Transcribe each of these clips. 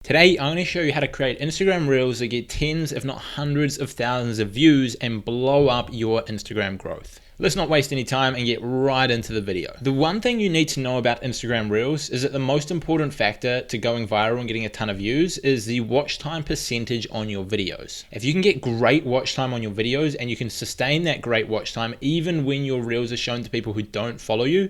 Today, I'm going to show you how to create Instagram Reels that get tens, if not hundreds of thousands of views and blow up your Instagram growth. Let's not waste any time and get right into the video. The one thing you need to know about Instagram Reels is that the most important factor to going viral and getting a ton of views is the watch time percentage on your videos. If you can get great watch time on your videos and you can sustain that great watch time even when your Reels are shown to people who don't follow you,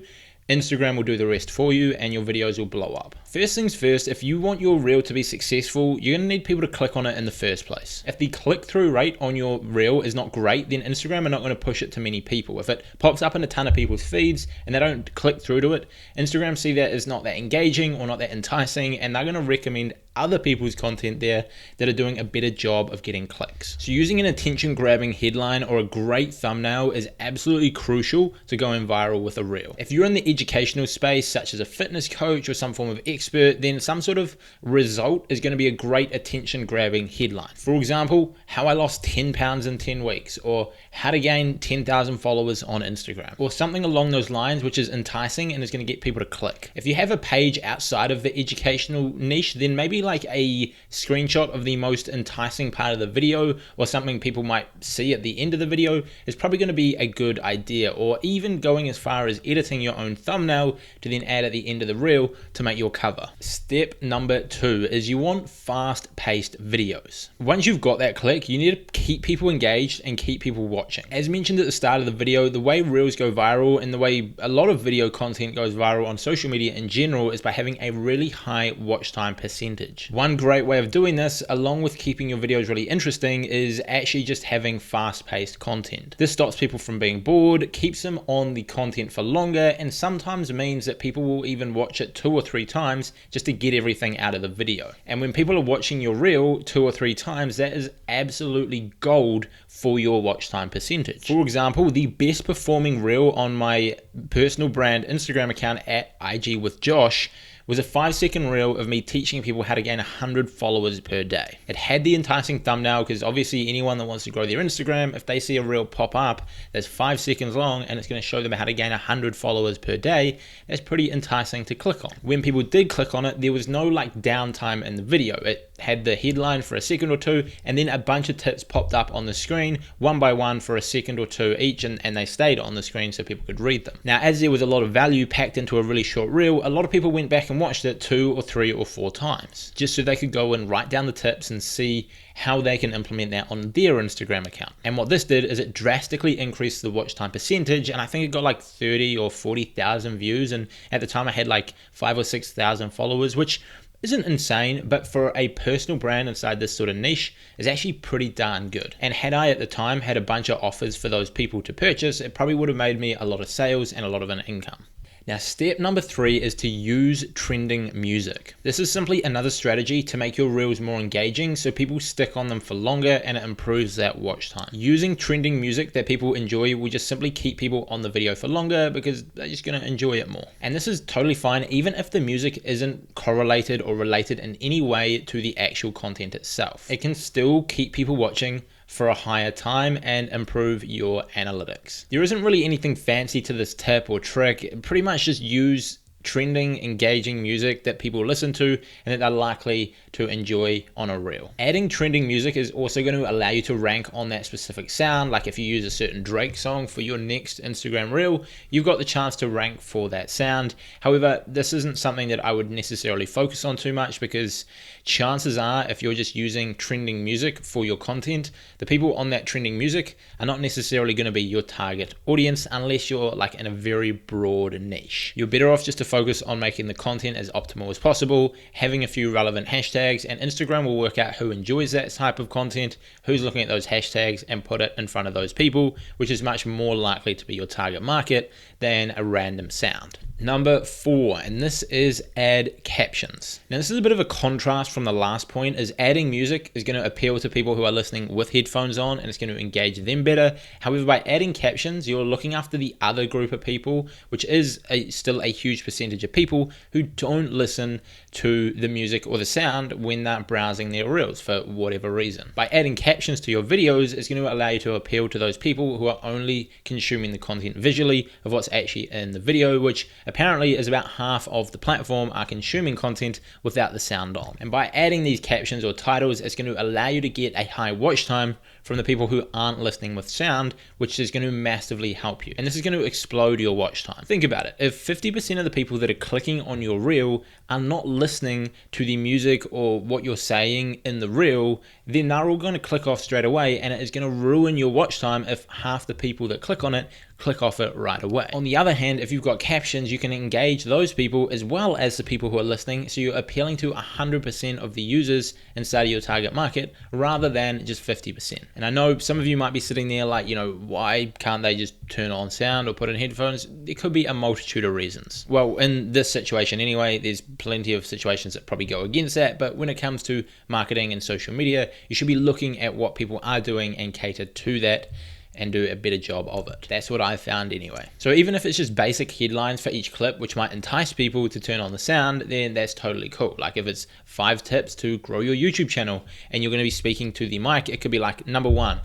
Instagram will do the rest for you and your videos will blow up. First things first, if you want your reel to be successful, you're gonna need people to click on it in the first place. If the click-through rate on your reel is not great, then Instagram are not gonna push it to many people. If it pops up in a ton of people's feeds and they don't click through to it, Instagram see that as not that engaging or not that enticing, and they're gonna recommend other people's content there that are doing a better job of getting clicks. So using an attention-grabbing headline or a great thumbnail is absolutely crucial to going viral with a reel. If you're in the educational space, such as a fitness coach or some form of expert, then some sort of result is going to be a great attention-grabbing headline. For example, how I lost 10 pounds in 10 weeks, or how to gain 10,000 followers on Instagram, or something along those lines, which is enticing and is going to get people to click. If you have a page outside of the educational niche, then maybe like a screenshot of the most enticing part of the video or something people might see at the end of the video is probably going to be a good idea, or even going as far as editing your own thumbnail to then add at the end of the reel to make your cover. Step number 2 is you want fast-paced videos. Once you've got that click, you need to keep people engaged and keep people watching. As mentioned at the start of the video, the way reels go viral and the way a lot of video content goes viral on social media in general is by having a really high watch time percentage. One great way of doing this, along with keeping your videos really interesting, is actually just having fast-paced content. This stops people from being bored, keeps them on the content for longer, and sometimes means that people will even watch it 2 or 3 times just to get everything out of the video. And when people are watching your reel 2 or 3 times, that is absolutely gold for your watch time percentage. For example, the best performing reel on my personal brand Instagram account at IG with Josh was a 5-second reel of me teaching people how to gain 100 followers per day. It had the enticing thumbnail because obviously anyone that wants to grow their Instagram, if they see a reel pop up that's 5 seconds long and it's going to show them how to gain 100 followers per day, that's pretty enticing to click on. When people did click on it, there was no like downtime in the video. It had the headline for a second or two, and then a bunch of tips popped up on the screen one by one for a second or two each, and they stayed on the screen so people could read them. Now, as there was a lot of value packed into a really short reel, a lot of people went back and watched it 2 or 3 or 4 times just so they could go and write down the tips and see how they can implement that on their Instagram account. And what this did is it drastically increased the watch time percentage, and I think it got like 30 or 40,000 views, and at the time I had like 5 or 6,000 followers, which isn't insane, but for a personal brand inside this sort of niche is actually pretty darn good. And had I at the time had a bunch of offers for those people to purchase, it probably would have made me a lot of sales and a lot of an income. Now, step number 3 is to use trending music. This is simply another strategy to make your reels more engaging so people stick on them for longer, and it improves that watch time. Using trending music that people enjoy will just simply keep people on the video for longer because they're just going to enjoy it more. And this is totally fine even if the music isn't correlated or related in any way to the actual content itself. It can still keep people watching for a higher time and improve your analytics. There isn't really anything fancy to this tip or trick. Pretty much just use trending, engaging music that people listen to and that they're likely to enjoy on a reel. Adding trending music is also going to allow you to rank on that specific sound. Like if you use a certain Drake song for your next Instagram reel, you've got the chance to rank for that sound. However, this isn't something that I would necessarily focus on too much, because chances are if you're just using trending music for your content, the people on that trending music are not necessarily going to be your target audience unless you're like in a very broad niche. You're better off just to focus on making the content as optimal as possible, having a few relevant hashtags, and Instagram will work out who enjoys that type of content, who's looking at those hashtags, and put it in front of those people, which is much more likely to be your target market than a random sound. Number 4, and this is add captions. Now this is a bit of a contrast from the last point, as adding music is going to appeal to people who are listening with headphones on and it's going to engage them better. However, by adding captions, you're looking after the other group of people, which is still a huge percentage percentage of people who don't listen to the music or the sound when they're browsing their reels for whatever reason. By adding captions to your videos, it's going to allow you to appeal to those people who are only consuming the content visually of what's actually in the video, which apparently is about half of the platform are consuming content without the sound on. And by adding these captions or titles, it's going to allow you to get a high watch time from the people who aren't listening with sound, which is going to massively help you. And this is going to explode your watch time. Think about it. If 50% of the people that are clicking on your reel are not listening to the music or what you're saying in the reel, then they're all going to click off straight away, and it is going to ruin your watch time if half the people that click on it click off it right away. On the other hand, if you've got captions, you can engage those people as well as the people who are listening, so you're appealing to 100% of the users inside of your target market rather than just 50%. And I know some of you might be sitting there like, why can't they just turn on sound or put in headphones? There could be a multitude of reasons. Well, in this situation anyway, there's plenty of situations that probably go against that, but when it comes to marketing and social media, you should be looking at what people are doing and cater to that and do a better job of it. That's what I found anyway. So even if it's just basic headlines for each clip, which might entice people to turn on the sound, then that's totally cool. Like if it's 5 tips to grow your YouTube channel and you're going to be speaking to the mic, it could be like, number 1,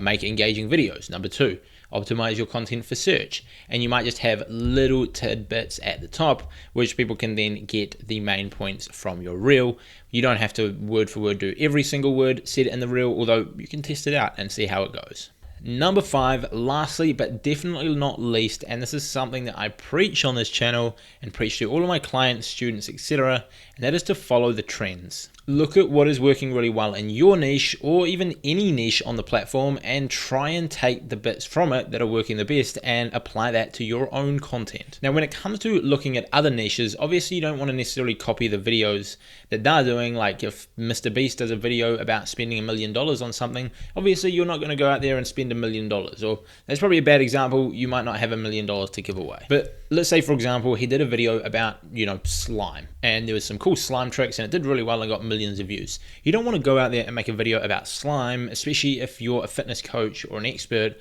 make engaging videos. Number 2, optimize your content for search. And you might just have little tidbits at the top, which people can then get the main points from your reel. You don't have to word for word do every single word said in the reel, although you can test it out and see how it goes. Number 5, lastly, but definitely not least, and this is something that I preach on this channel and preach to all of my clients, students, etc., and that is to follow the trends. Look at what is working really well in your niche or even any niche on the platform and try and take the bits from it that are working the best and apply that to your own content. Now, when it comes to looking at other niches, obviously you don't want to necessarily copy the videos that they're doing. Like if Mr. Beast does a video about spending $1 million on something, obviously you're not going to go out there and spend $1 million. Or that's probably a bad example. You might not have $1 million to give away. But let's say, for example, he did a video about, slime, and there was some cool slime tricks and it did really well and got millions of views. You don't want to go out there and make a video about slime, especially if you're a fitness coach or an expert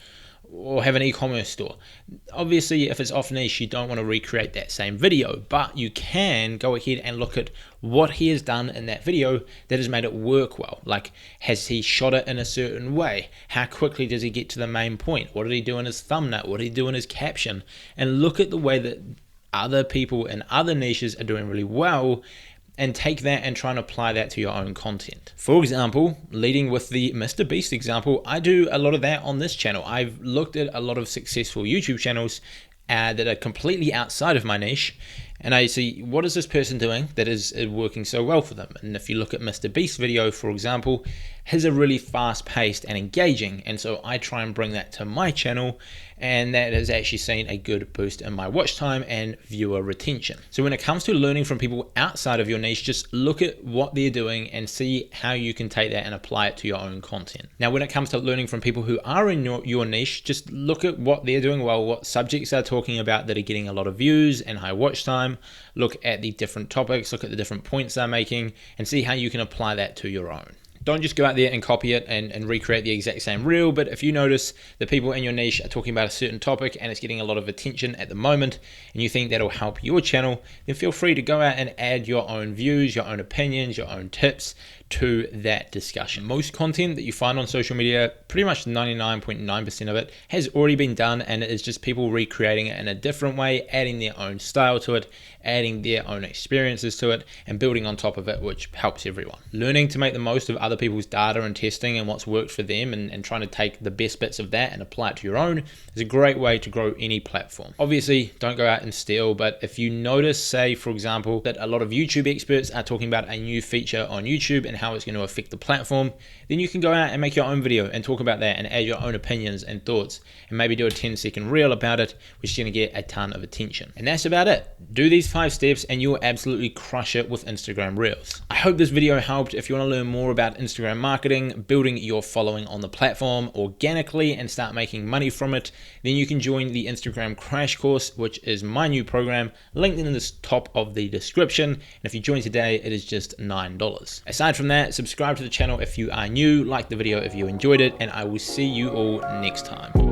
or have an e-commerce store. Obviously, if it's off niche, you don't want to recreate that same video, but you can go ahead and look at what he has done in that video that has made it work well. Like, has he shot it in a certain way? How quickly does he get to the main point? What did he do in his thumbnail? What did he do in his caption? And look at the way that other people in other niches are doing really well, and take that and try and apply that to your own content. For example, leading with the Mr. Beast example, I do a lot of that on this channel. I've looked at a lot of successful YouTube channels that are completely outside of my niche, and I see, what is this person doing that is working so well for them? And if you look at Mr. Beast's video, for example, his are really fast-paced and engaging, and so I try and bring that to my channel, and that has actually seen a good boost in my watch time and viewer retention. So when it comes to learning from people outside of your niche, just look at what they're doing and see how you can take that and apply it to your own content. Now, when it comes to learning from people who are in your niche, just look at what they're doing well, what subjects they're talking about that are getting a lot of views and high watch time. Look at the different topics, look at the different points they're making, and see how you can apply that to your own. Don't just go out there and copy it and recreate the exact same reel, but if you notice that people in your niche are talking about a certain topic and it's getting a lot of attention at the moment, and you think that'll help your channel, then feel free to go out and add your own views, your own opinions, your own tips to that discussion. Most content that you find on social media, pretty much 99.9% of it has already been done, and it is just people recreating it in a different way, adding their own style to it, adding their own experiences to it, and building on top of it, which helps everyone. Learning to make the most of other people's data and testing and what's worked for them, and trying to take the best bits of that and apply it to your own is a great way to grow any platform. Obviously, don't go out and steal, but if you notice, say for example, that a lot of YouTube experts are talking about a new feature on YouTube and how it's going to affect the platform, then you can go out and make your own video and talk about that and add your own opinions and thoughts, and maybe do a 10-second reel about it, which is going to get a ton of attention. And that's about it. Do these 5 steps and you'll absolutely crush it with Instagram Reels. I hope this video helped. If you want to learn more about Instagram marketing, building your following on the platform organically and start making money from it, then you can join the Instagram Crash Course, which is my new program, linked in the top of the description. And if you join today, it is just $9. Aside from that, subscribe to the channel if you are new, like the video if you enjoyed it, and I will see you all next time.